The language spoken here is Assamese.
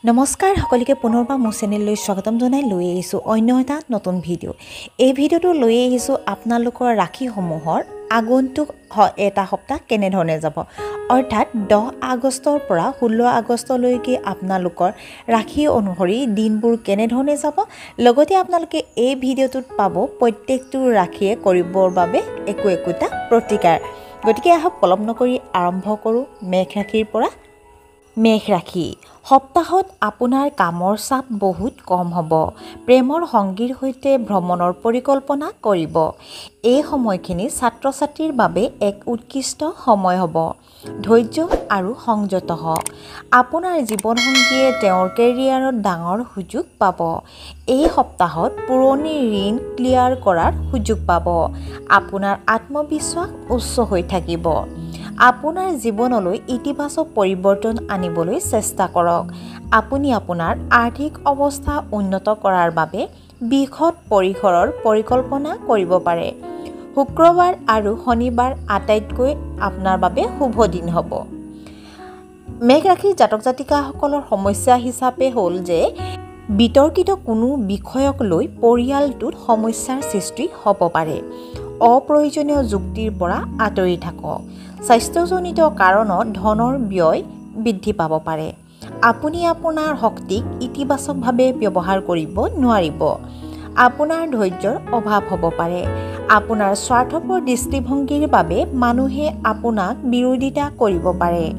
নমস্কাৰ সকলোকে পুনৰবাৰ মোৰ চেনেললৈ স্বাগতম জনাই লৈ আহিছোঁ অন্য এটা নতুন ভিডিঅ'। এই ভিডিঅ'টো লৈ আহিছোঁ আপোনালোকৰ ৰাখিসমূহৰ আগন্তুক এটা সপ্তাহ কেনেধৰণে যাব, অৰ্থাৎ 10 আগষ্টৰ পৰা 16 আগষ্টলৈকে আপোনালোকৰ ৰাখি অনুসৰি দিনবোৰ কেনেধৰণে যাব, লগতে আপোনালোকে এই ভিডিঅ'টোত পাব প্ৰত্যেকটো ৰাখিয়ে কৰিবৰ বাবে একোটা প্ৰতিকাৰ। গতিকে আহক পলম নকৰি আৰম্ভ কৰোঁ মেঘ ৰাশিৰ পৰা। মেঘ ৰাশি সপ্তাহত আপোনাৰ কামৰ চাপ বহুত কম হ'ব। প্ৰেমৰ সংগীৰ সৈতে ভ্ৰমণৰ পৰিকল্পনা কৰিব। এই সময়খিনি ছাত্ৰ ছাত্ৰীৰ বাবে এক উৎকৃষ্ট সময় হ'ব। ধৈৰ্য আৰু সংযত হওক। আপোনাৰ জীৱনসংগীয়ে তেওঁৰ কেৰিয়াৰত ডাঙৰ সুযোগ পাব। এই সপ্তাহত পুৰণি ঋণ ক্লিয়াৰ কৰাৰ সুযোগ পাব। আপোনাৰ আত্মবিশ্বাস উচ্চ হৈ থাকিব। আপোনাৰ জীৱনলৈ ইতিবাচক পৰিৱৰ্তন আনিবলৈ চেষ্টা কৰক। আপুনি আপোনাৰ আৰ্থিক অৱস্থা উন্নত কৰাৰ বাবে বৃহৎ পৰিসৰৰ পৰিকল্পনা কৰিব পাৰে। শুক্ৰবাৰ আৰু শনিবাৰ আটাইতকৈ আপোনাৰ বাবে শুভ দিন হ'ব। মেঘ ৰাশিৰ জাতক জাতিকাসকলৰ সমস্যা হিচাপে হ'ল যে বিতৰ্কিত কোনো বিষয়ক লৈ পৰিয়ালটোত সমস্যাৰ সৃষ্টি হ'ব পাৰে। অপ্ৰয়োজনীয় যুক্তিৰ পৰা আঁতৰি থাকক। স্বাস্থ্যজনিত কাৰণত ধনৰ ব্যয় বৃদ্ধি পাব পাৰে। আপুনি আপোনাৰ শক্তিক ইতিবাচকভাৱে ব্যৱহাৰ কৰিব নোৱাৰিব। আপোনাৰ ধৈৰ্যৰ অভাৱ হ'ব পাৰে। আপোনাৰ স্বাৰ্থপৰ দৃষ্টিভংগীৰ বাবে মানুহে আপোনাক বিৰোধিতা কৰিব পাৰে।